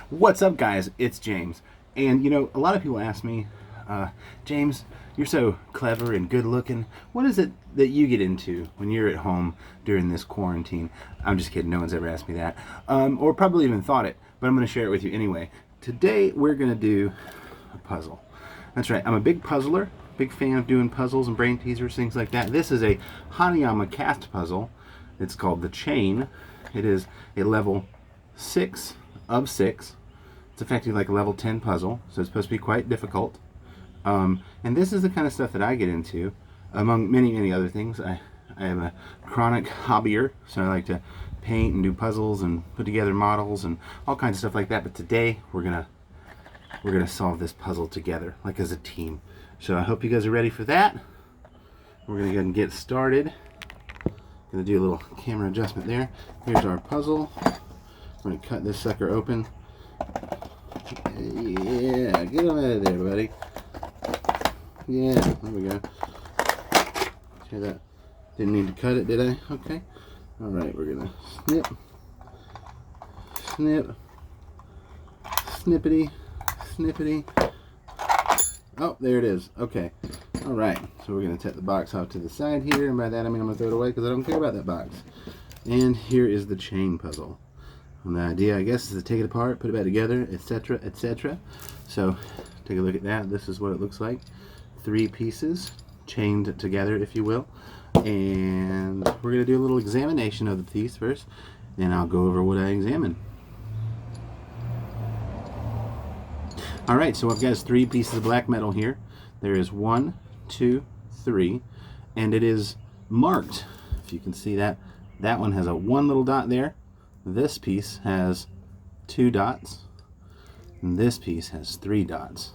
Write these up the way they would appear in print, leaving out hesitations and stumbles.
What's up, guys? It's James. And you know, a lot of people ask me, James, you're so clever and good looking. What is it that you get into when you're at home during this quarantine? I'm just kidding. No one's ever asked me that. Or probably even thought it, but I'm going to share it with you anyway. Today, we're going to do a puzzle. That's right. I'm a big puzzler, big fan of doing puzzles and brain teasers, things like that. This is a Hanayama cast puzzle. It's called The Chain. It is a level 6 of 6. It's effectively like a level 10 puzzle, so it's supposed to be quite difficult. And this is the kind of stuff that I get into, among many, many other things. I am a chronic hobbyer, so I like to paint and do puzzles and put together models and all kinds of stuff like that. But today we're gonna solve this puzzle together, like as a team. So I hope you guys are ready for that. We're gonna go ahead and get started. Gonna do a little camera adjustment there. Here's our puzzle. We're gonna cut this sucker open. Yeah, get him out of there, buddy. Yeah, there we go. Okay, that didn't need to cut it, did I? Okay. All right, we're gonna snip, snip, snippety, snippety. Oh, there it is. Okay. All right. So we're gonna take the box off to the side here, and by that I mean I'm gonna throw it away because I don't care about that box. And here is the chain puzzle. And the idea, I guess, is to take it apart, put it back together, etc., etc. So, take a look at that. This is what it looks like. 3 pieces chained together, if you will. And we're going to do a little examination of the piece first, and I'll go over what I examined. Alright, so I've got 3 pieces of black metal here. There is 1, 2, 3, and it is marked. If you can see that, that one has a 1 little dot there. This piece has 2 dots, and this piece has 3 dots.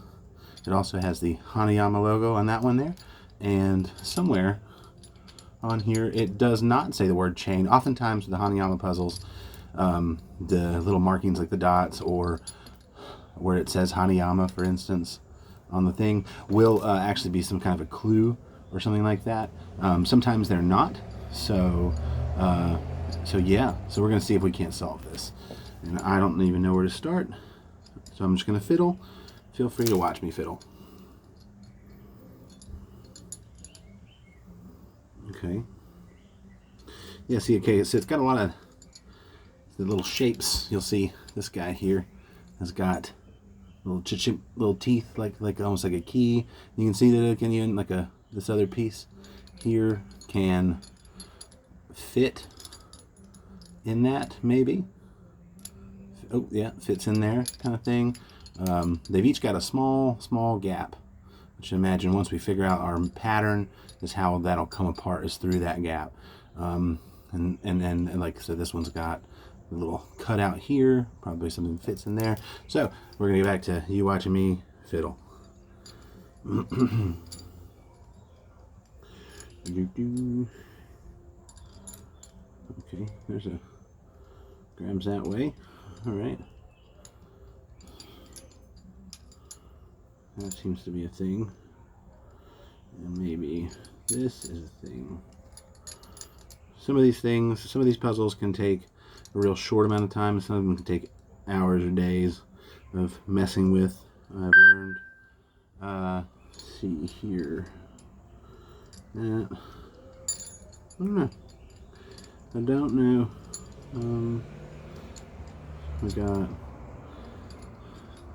It also has the Hanayama logo on that one there, and somewhere on here it does not say the word chain. Oftentimes with the Hanayama puzzles, the little markings like the dots or where it says Hanayama, for instance, on the thing, will actually be some kind of a clue or something like that. Sometimes they're not, so yeah, so we're going to see if we can't solve this. And I don't even know where to start, so I'm just going to fiddle. Feel free to watch me fiddle. Okay. Yeah, see, okay, so it's got a lot of the little shapes. You'll see this guy here has got little teeth, like almost like a key. You can see that it can even, like this other piece here can fit in that, maybe. Oh yeah, fits in there, kind of thing. They've each got a small gap, which I imagine once we figure out our pattern is how that'll come apart, is through that gap. And then like I said, this one's got a little cutout here, probably something fits in there. So we're gonna get back to you watching me fiddle. Okay, there's a grabs that way. All right, that seems to be a thing, and maybe this is a thing. Some of these puzzles can take a real short amount of time. Some of them can take hours or days of messing with, I've learned. Let's see here. I don't know. We got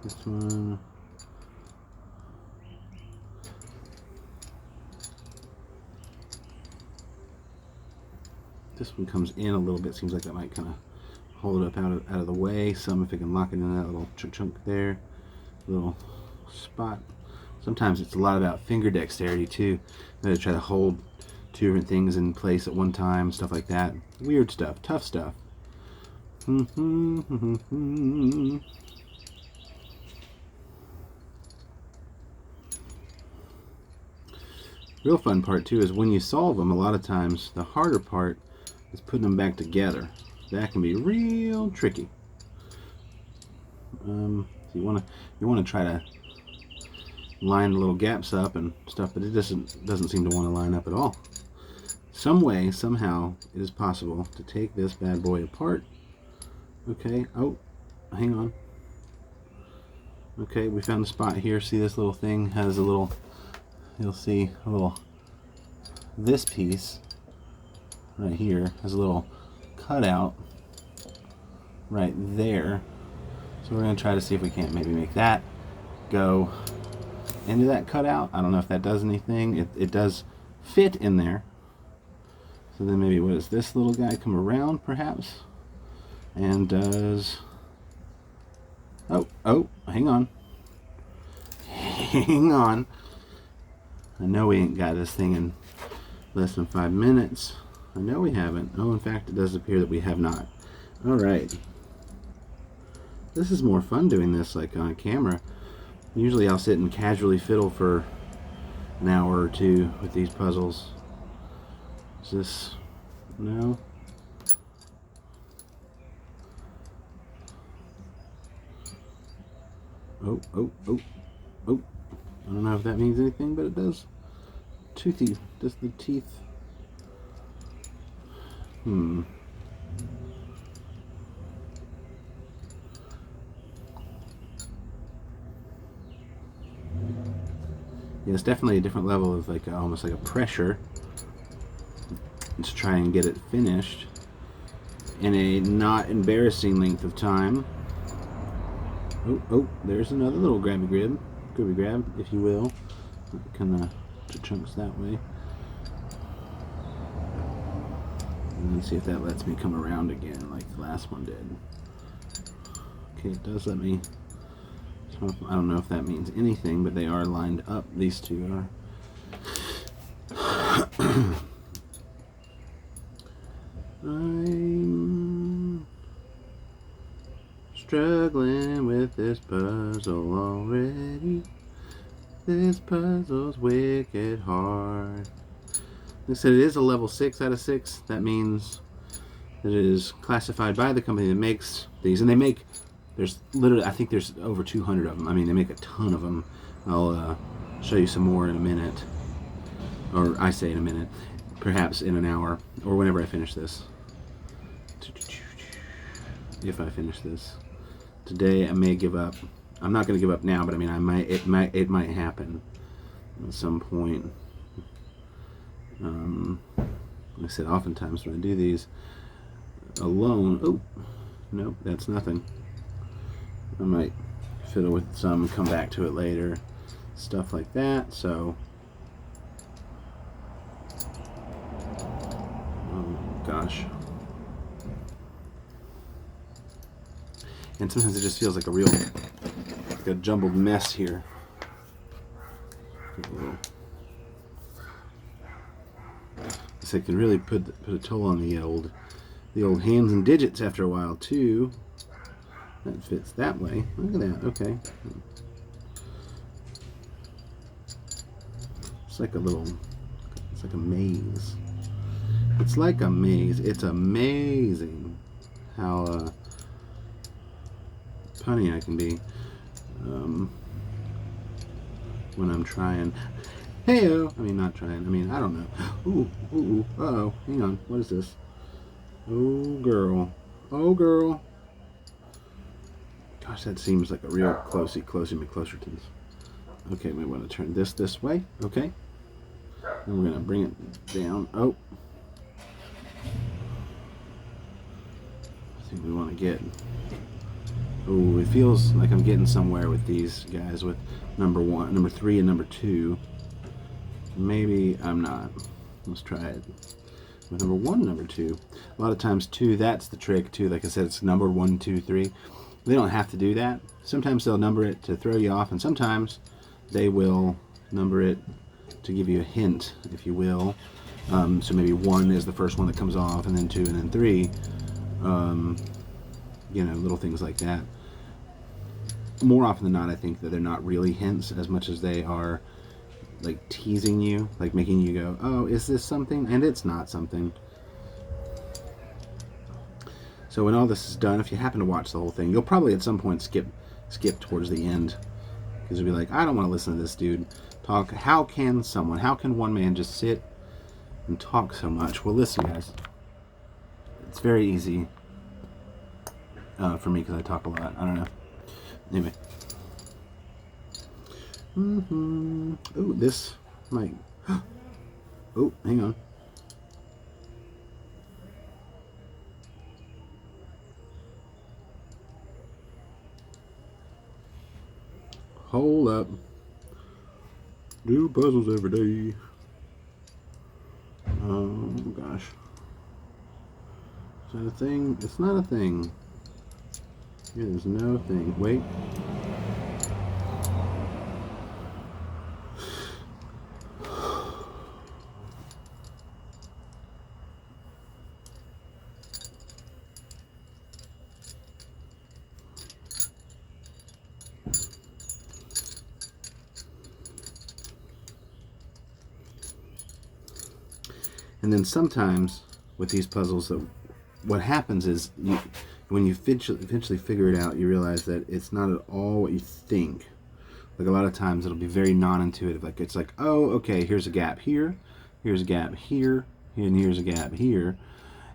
this one. This one comes in a little bit. Seems like that might kind of hold it up out of the way. Some, if it can lock it in that little chunk there, little spot. Sometimes it's a lot about finger dexterity too. You gotta try to hold 2 different things in place at one time, stuff like that. Weird stuff, tough stuff. Real fun part too is when you solve them, a lot of times the harder part is putting them back together. That can be real tricky. So you want to try to line the little gaps up and stuff, but it doesn't seem to want to line up at all. Some way, somehow, it is possible to take this bad boy apart. Okay, oh, hang on. Okay, we found the spot here. See, this little thing has a little, you'll see a little, this piece right here has a little cutout right there. So we're going to try to see if we can't maybe make that go into that cutout. I don't know if that does anything. It does fit in there. So then maybe what does this little guy come around perhaps? And does, oh, hang on. Hang on. I know we ain't got this thing in less than 5 minutes. I know we haven't. Oh, in fact, it does appear that we have not. All right. This is more fun doing this like on camera. Usually I'll sit and casually fiddle for an hour or two with these puzzles. Is this, no? Oh, oh, oh, oh. I don't know if that means anything, but it does. Toothy. Does the teeth. Yeah, it's definitely a different level of like almost like a pressure to try and get it finished in a not embarrassing length of time. Oh, oh, there's another little grabby grab, if you will. Kind of chunks that way. And then see if that lets me come around again like the last one did. Okay, it does let me. I don't know if that means anything, but they are lined up. These two are. I'm struggling with this puzzle already. This puzzle's wicked hard. They said it is a level 6 out of 6. That means that it is classified by the company that makes these. And they make, there's literally, I think there's over 200 of them. I mean, they make a ton of them. I'll show you some more in a minute. Or I say in a minute. Perhaps in an hour. Or whenever I finish this. If I finish this. Today I may give up. I'm not going to give up now, but I mean, it might happen at some point. Like I said, oftentimes when I do these alone, oh, nope, that's nothing. I might fiddle with some, come back to it later, stuff like that. So, oh gosh. And sometimes it just feels like a real, like a jumbled mess here. So it can really put a toll on the old hands and digits after a while too. That fits that way. Look at that. Okay. It's like a maze. It's like a maze. It's amazing how punny I can be when I'm trying. Heyo! I mean, not trying. I mean, I don't know. Ooh, ooh, uh-oh. Hang on. What is this? Oh, girl. Oh, girl. Gosh, that seems like a real closey McClosertons. Okay, we want to turn this way. Okay. And we're going to bring it down. Oh. I think we want to get... Oh, it feels like I'm getting somewhere with these guys with number 1, number 3, and number 2. Maybe I'm not. Let's try it with number 1, number 2. A lot of times 2, that's the trick too. Like I said, it's number 1, 2, 3. They don't have to do that. Sometimes they'll number it to throw you off, and sometimes they will number it to give you a hint, if you will. So maybe 1 is the first one that comes off, and then 2, and then 3. You know, little things like that. More often than not, I think that they're not really hints as much as they are like teasing you, like making you go, oh, is this something? And it's not something. So when all this is done, if you happen to watch the whole thing, you'll probably at some point skip towards the end, because you'll be like, I don't want to listen to this dude talk. How can one man just sit and talk so much? Well, listen, guys, it's very easy for me because I talk a lot. I don't know. Anyway, Oh, this might. Oh, hang on. Hold up. Do puzzles every day. Oh gosh. Is that a thing? It's not a thing. It is no thing. Wait. And then sometimes with these puzzles, what happens is when you eventually figure it out, you realize that it's not at all what you think. Like a lot of times it'll be very non-intuitive. Like it's like, oh, okay, here's a gap here, here's a gap here, and here's a gap here.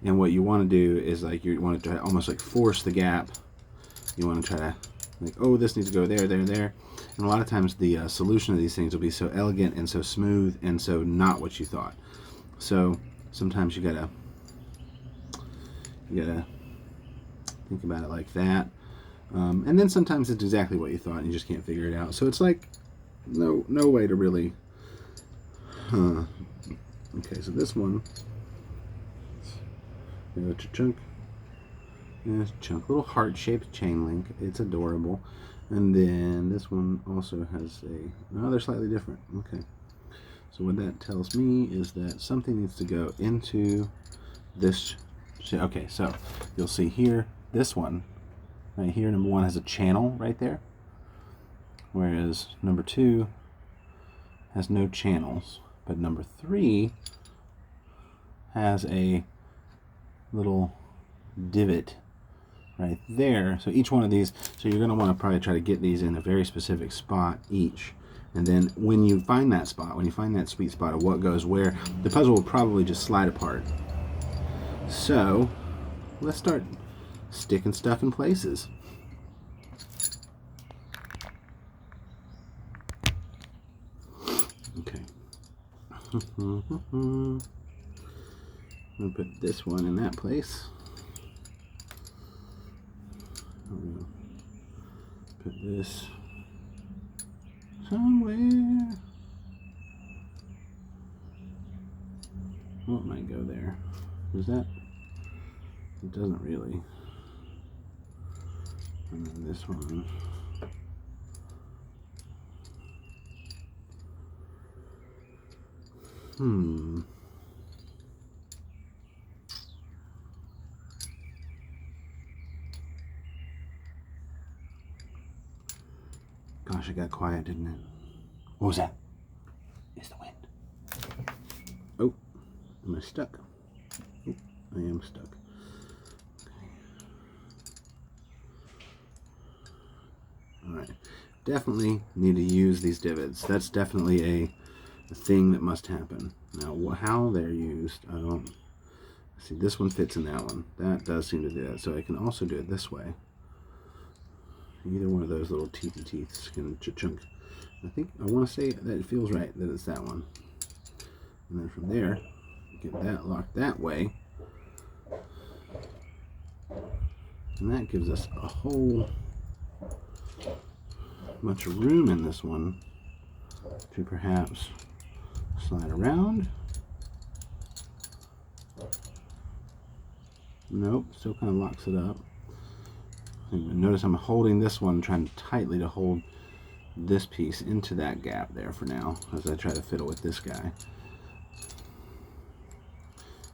And what you want to do is like you want to try to almost like force the gap. You want to try to like, oh, this needs to go there, there, there. And a lot of times the solution of these things will be so elegant and so smooth and so not what you thought. So sometimes you gotta think about it like that, and then sometimes it's exactly what you thought and you just can't figure it out. So it's like no way to really. Okay, so this one, chunk, yeah, chunk, little heart-shaped chain link. It's adorable, and then this one also has no, they're slightly different. Okay. So what that tells me is that something needs to go into this. Okay, so you'll see here, this one right here, number 1 has a channel right there, whereas number 2 has no channels, but number 3 has a little divot right there. So each one of these, so you're going to want to probably try to get these in a very specific spot each. And then when you find that spot, when you find that sweet spot of what goes where, the puzzle will probably just slide apart. So let's start sticking stuff in places. Okay. I'm going to put this one in that place. I'm going to put this somewhere. What might go there? Is that? It doesn't really. And then this one. Gosh, it got quiet, didn't it? What was that? It's the wind. Oh, am I stuck? Oh, I am stuck. Okay. All right. Definitely need to use these divots. That's definitely a thing that must happen. Now, how they're used, I don't see. This one fits in that one. That does seem to do that. So I can also do it this way. Either one of those little teethy teeths can chunk. I think I want to say that it feels right that it's that one. And then from there, get that locked that way. And that gives us a whole bunch of room in this one to perhaps slide around. Nope, still kind of locks it up. And notice I'm holding this one, trying tightly to hold this piece into that gap there for now, as I try to fiddle with this guy.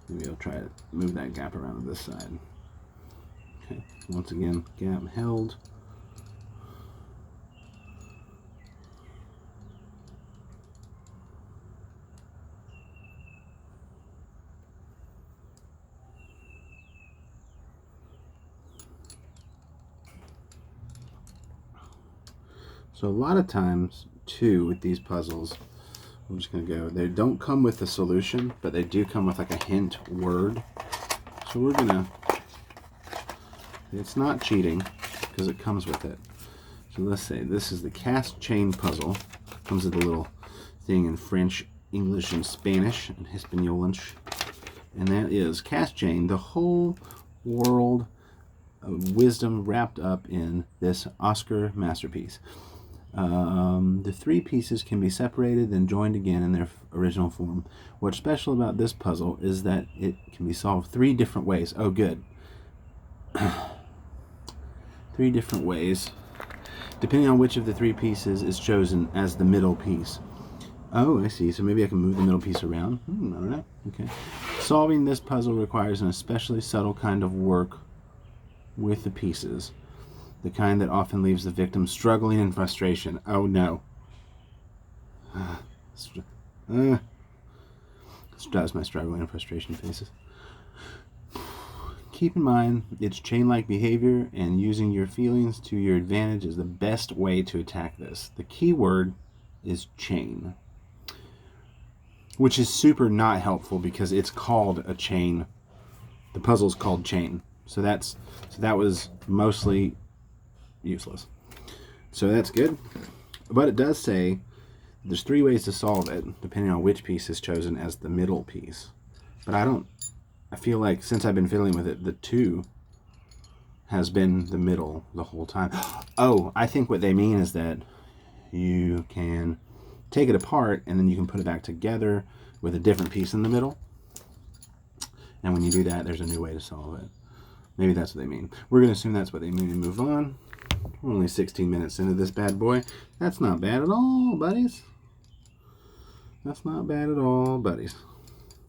Maybe I'll try to move that gap around to this side. Okay, once again, gap held. So a lot of times, too, with these puzzles, I'm just going to go, they don't come with a solution, but they do come with like a hint word. So we're going to, it's not cheating because it comes with it. So let's say this is the cast chain puzzle. Comes with a little thing in French, English, and Spanish, and Hispaniolanch. And that is Cast Jane, the whole world of wisdom wrapped up in this Oskar masterpiece. The 3 pieces can be separated and joined again in their original form. What's special about this puzzle is that it can be solved 3 different ways. Oh, good. 3 different ways, depending on which of the 3 pieces is chosen as the middle piece. Oh, I see. So maybe I can move the middle piece around. I don't know. Okay. Solving this puzzle requires an especially subtle kind of work with the pieces. The kind that often leaves the victim struggling in frustration. Oh no. This drives my struggling and frustration faces. Keep in mind, it's chain-like behavior, and using your feelings to your advantage is the best way to attack this. The key word is chain, which is super not helpful because it's called a chain. The puzzle's called chain. So that was mostly useless. So that's good. But it does say there's 3 ways to solve it, depending on which piece is chosen as the middle piece. But I feel like since I've been fiddling with it, the 2 has been the middle the whole time. Oh, I think what they mean is that you can take it apart and then you can put it back together with a different piece in the middle. And when you do that, there's a new way to solve it. Maybe that's what they mean. We're going to assume that's what they mean and move on. We're only 16 minutes into this bad boy. That's not bad at all, buddies. That's not bad at all, buddies.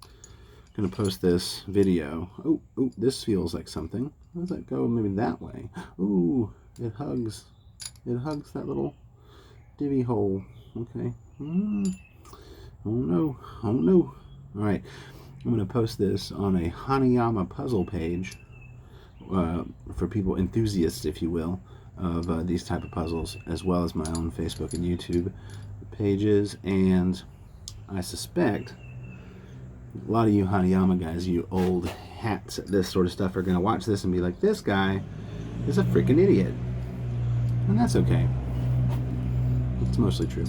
I'm going to post this video. Oh, this feels like something. How does that go? Maybe that way. Ooh, it hugs. It hugs that little divvy hole. Okay. Oh no. Oh no. All right. I'm going to post this on a Hanayama puzzle page for people, enthusiasts, if you will, of these type of puzzles, as well as my own Facebook and YouTube pages. And I suspect a lot of you Hanayama guys, you old hats at this sort of stuff, are going to watch this and be like, this guy is a freaking idiot. And that's okay. It's mostly true.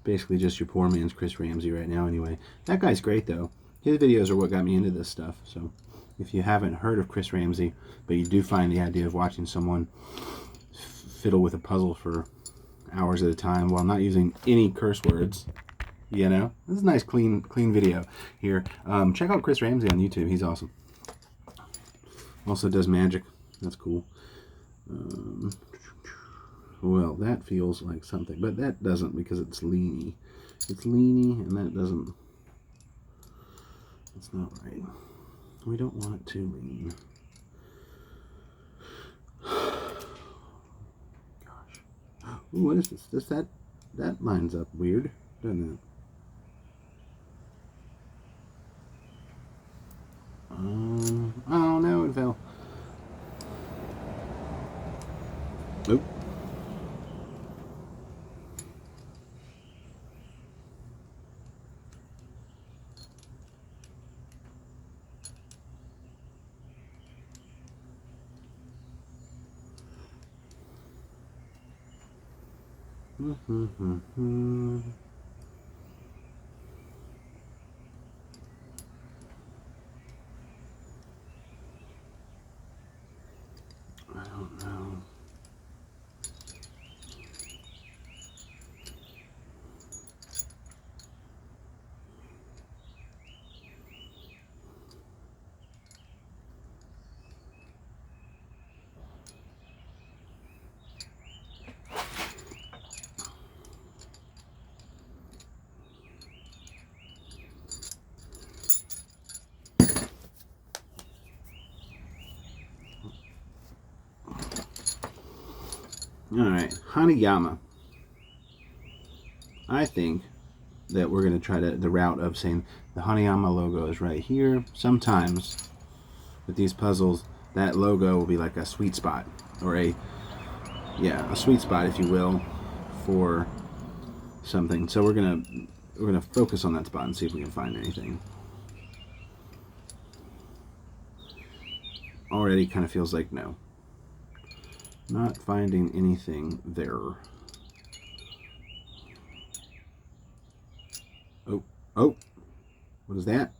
Basically just your poor man's Chris Ramsey right now anyway. That guy's great though. His videos are what got me into this stuff. So if you haven't heard of Chris Ramsey, but you do find the idea of watching someone fiddle with a puzzle for hours at a time while not using any curse words, you know, this is a nice clean video here. Check out Chris Ramsey on YouTube. He's awesome. Also does magic. That's cool. Well, that feels like something, but that doesn't, because it's leany. It's leany, and that doesn't. That's not right. We don't want it too lean. Gosh. Ooh, what is this? That lines up weird, doesn't it? Oh no, it fell. Oop. I don't know. Alright, Hanayama. I think that we're going to try the route of saying the Hanayama logo is right here. Sometimes with these puzzles, that logo will be like a sweet spot, or a sweet spot, if you will, for something. So we're gonna focus on that spot and see if we can find anything. already kind of feels like no. Not finding anything there. Oh, oh, what is that?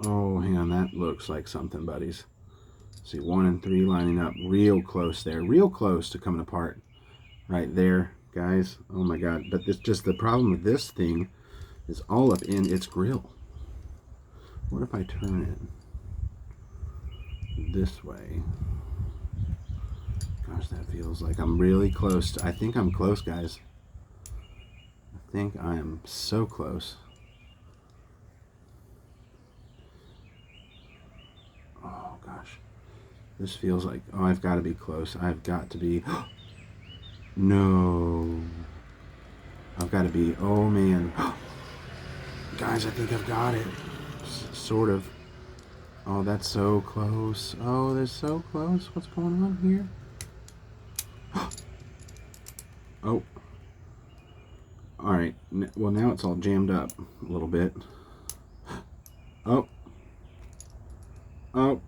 Oh, hang on, that looks like something, buddies. See, 1 and 3 lining up real close there. Real close to coming apart. Right there, guys. Oh my God. But it's just the problem with this thing is all up in its grill. What if I turn it this way? Gosh, that feels like I'm really close. I think I'm close, guys. I think I am so close. Oh gosh, this feels like, oh, I've got to be close. I've got to be, no, I've got to be, oh man, guys, I think I've got it, sort of. Oh, that's so close. Oh, they're so close. What's going on here? Oh, all right, well now it's all jammed up a little bit. Oh, oh.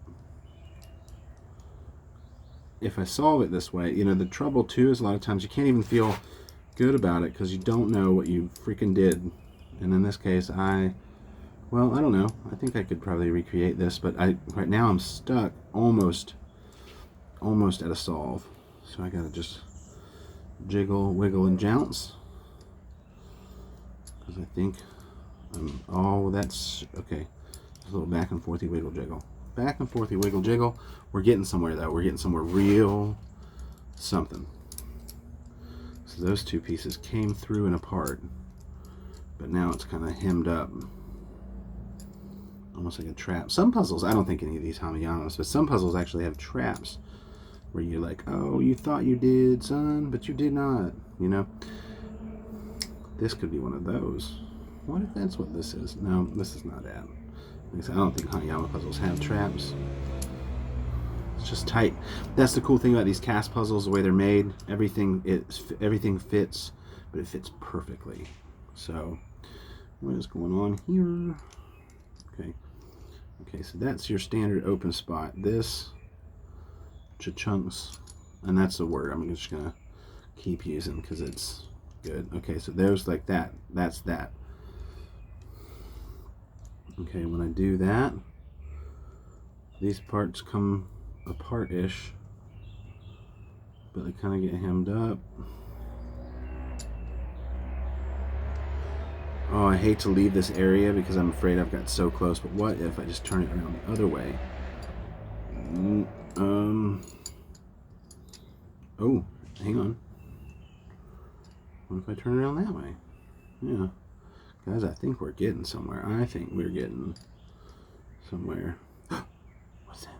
If I solve it this way, you know, the trouble too is a lot of times you can't even feel good about it because you don't know what you freaking did. And in this case, well, I don't know. I think I could probably recreate this, but right now I'm stuck almost at a solve. So I gotta just jiggle, wiggle, and jounce. Because I think, oh, that's, okay. Just a little back and forthy wiggle jiggle. Back and forthy wiggle jiggle. We're getting somewhere though. We're getting somewhere real something. So those two pieces came through and apart, but now it's kind of hemmed up. Almost like a trap. Some puzzles, I don't think any of these Hanayamas, but some puzzles actually have traps where you're like, oh, you thought you did, son, but you did not, you know? This could be one of those. What if that's what this is? No, this is not that. I don't think Hanayama puzzles have traps. It's just tight. That's the cool thing about these cast puzzles, the way they're made. Everything fits, but it fits perfectly. So, what is going on here? Okay, so that's your standard open spot. This, chunks, and that's the word I'm just gonna keep using because it's good. Okay, so there's like that. That's that. Okay, when I do that, these parts come apart-ish, but they kind of get hemmed up. Oh, I hate to leave this area because I'm afraid I've got so close, but what if I just turn it around the other way? Oh, hang on. What if I turn it around that way? Yeah. Guys, I think we're getting somewhere. I think we're getting somewhere. What's that?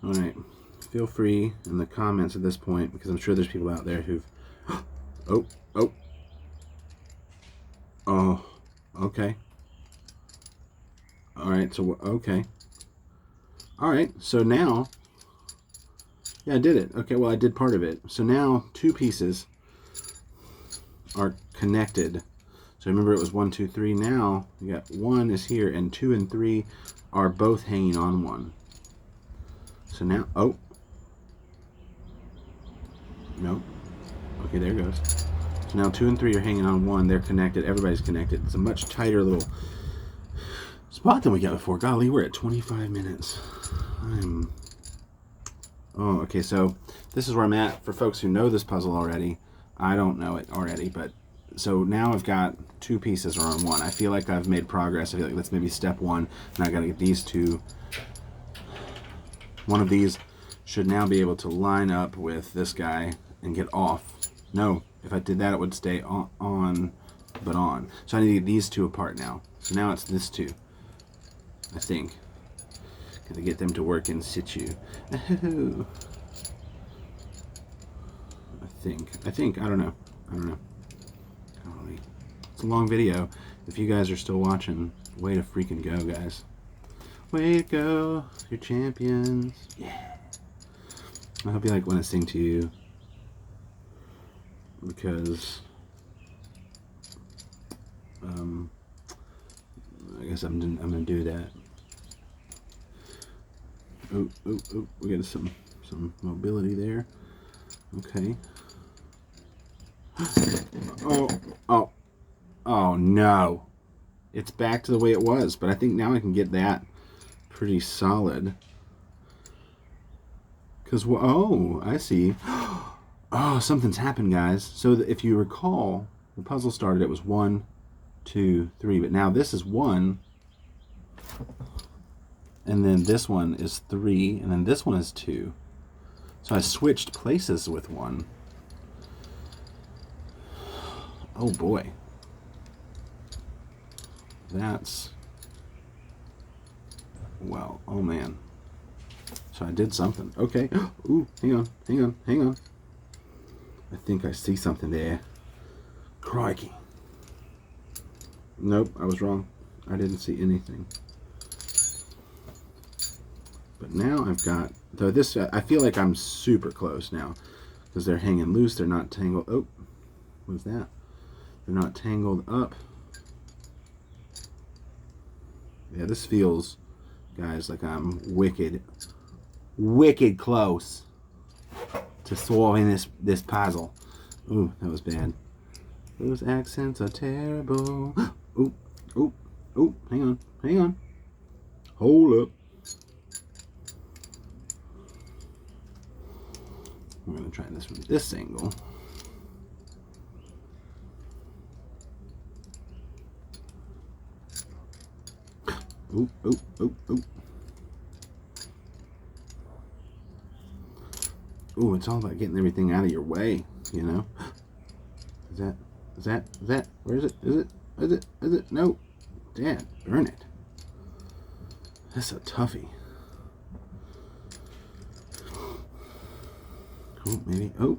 All right. Feel free in the comments at this point, because I'm sure there's people out there who've... Oh, okay. All right, so, okay. All right, so now... Yeah, I did it. Okay, well, I did part of it. So now two pieces are connected. So remember it was 1, 2, 3. Now you got 1 is here and 2 and 3 are both hanging on 1. So now, oh. No. Okay, there it goes. So now 2 and 3 are hanging on 1. They're connected. Everybody's connected. It's a much tighter little spot than we got before. Golly, we're at 25 minutes. Oh, okay, so this is where I'm at. For folks who know this puzzle already, I don't know it already, but so now I've got 2 pieces are on 1. I feel like I've made progress. I feel like that's maybe step 1. Now I gotta get these 2. One of these should now be able to line up with this guy and get off. No, if I did that, it would stay on, but on. So I need to get these 2 apart now. So now it's this 2, I think. To get them to work in situ. I think, I don't know. Golly. It's a long video. If you guys are still watching, way to freaking go, guys. Way to go, you're champions. Yeah. I hope you like when I sing to you. because I guess I'm gonna do that. Oh, we got some mobility there. Okay. Oh no! It's back to the way it was, but I think now I can get that pretty solid. Cause oh, I see. Oh, something's happened, guys. So if you recall, the puzzle started. It was 1, 2, 3, but now this is 1, and then this one is 3, and then this one is 2. So I switched places with 1. Oh boy. That's, well, oh man. So I did something. Okay. Ooh, hang on. I think I see something there. Crikey. Nope, I was wrong. I didn't see anything. But now I've got, though this, I feel like I'm super close now because they're hanging loose. They're not tangled. Oh, what was that? They're not tangled up. Yeah, this feels, guys, like I'm wicked close to solving this puzzle. Ooh, that was bad. Those accents are terrible. Ooh, hang on. Hold up. We're gonna try this from this angle. Ooh. Ooh, it's all about getting everything out of your way, you know? Is that? Where is it? Is it? No. Dad, burn it. That's a toughie. Oh, maybe. Oh.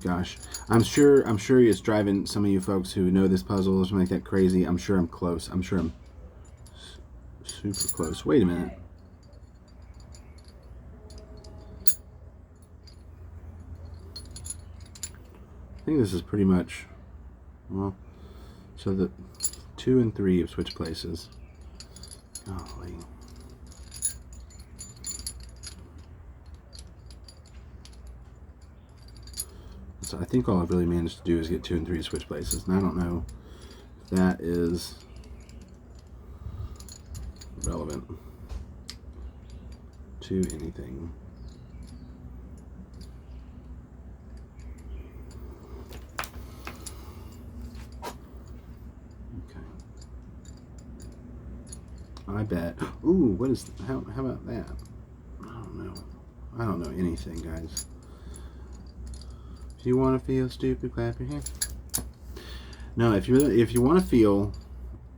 Gosh. I'm sure it's driving some of you folks who know this puzzle or something like that crazy. I'm sure I'm close. I'm sure I'm super close. Wait a minute. I think this is pretty much, well, so the 2 and 3 have switched places. Golly. So I think all I've really managed to do is get 2 and 3 to switch places, and I don't know if that is relevant to anything. I bet. Ooh, what is, how about that? I don't know anything, guys. If you want to feel stupid, clap your hands. No, if you want to feel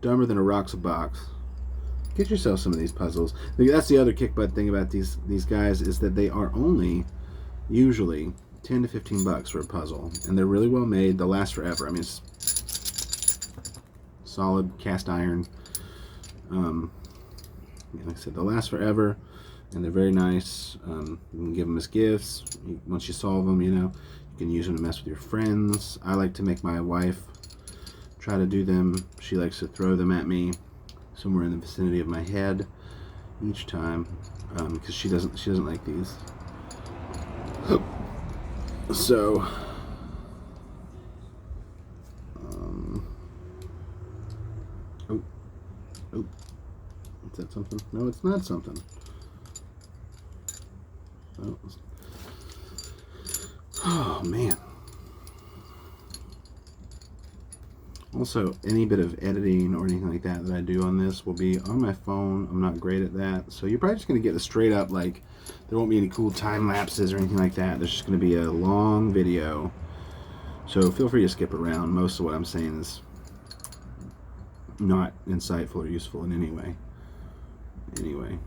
dumber than a rock's a box, get yourself some of these puzzles. That's the other kick butt thing about these guys, is that they are only usually 10 to 15 bucks for a puzzle, and they're really well made. They'll last forever. I mean, it's solid cast iron. Like I said, they'll last forever, and they're very nice. You can give them as gifts. Once you solve them, you know, you can use them to mess with your friends. I like to make my wife try to do them. She likes to throw them at me somewhere in the vicinity of my head each time, because she doesn't like these. So oh, is that something? No, it's not something. Oh man. Also, any bit of editing or anything like that I do on this will be on my phone. I'm not great at that, so you're probably just going to get a straight up, like, there won't be any cool time lapses or anything like that. There's just going to be a long video, so feel free to skip around. Most of what I'm saying is not insightful or useful in any way. Anyway,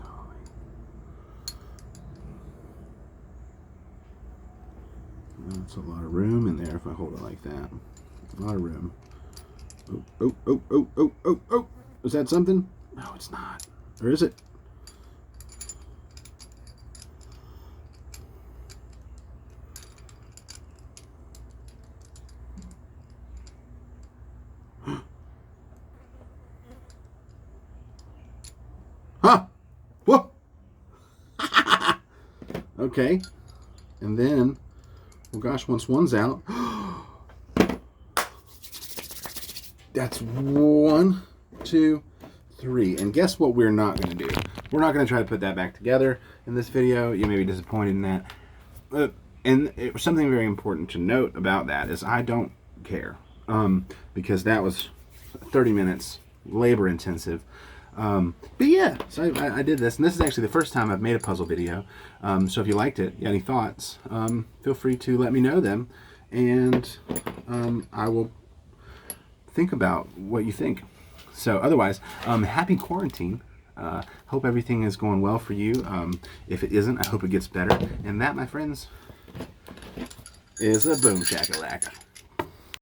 golly. That's a lot of room in there if I hold it like that. A lot of room. Oh. Is that something? No, it's not. Or is it? Okay. And then, well, gosh, once one's out, that's 1, 2, 3. And guess what we're not going to do? We're not going to try to put that back together in this video. You may be disappointed in that. And something very important to note about that is I don't care. Because that was 30 minutes, labor intensive. But yeah, so I did this, and this is actually the first time I've made a puzzle video. So if you liked it, you got any thoughts, feel free to let me know them, and I will think about what you think. So otherwise, happy quarantine. Hope everything is going well for you. If it isn't, I hope it gets better. And that, my friends, is a boom shakalaka.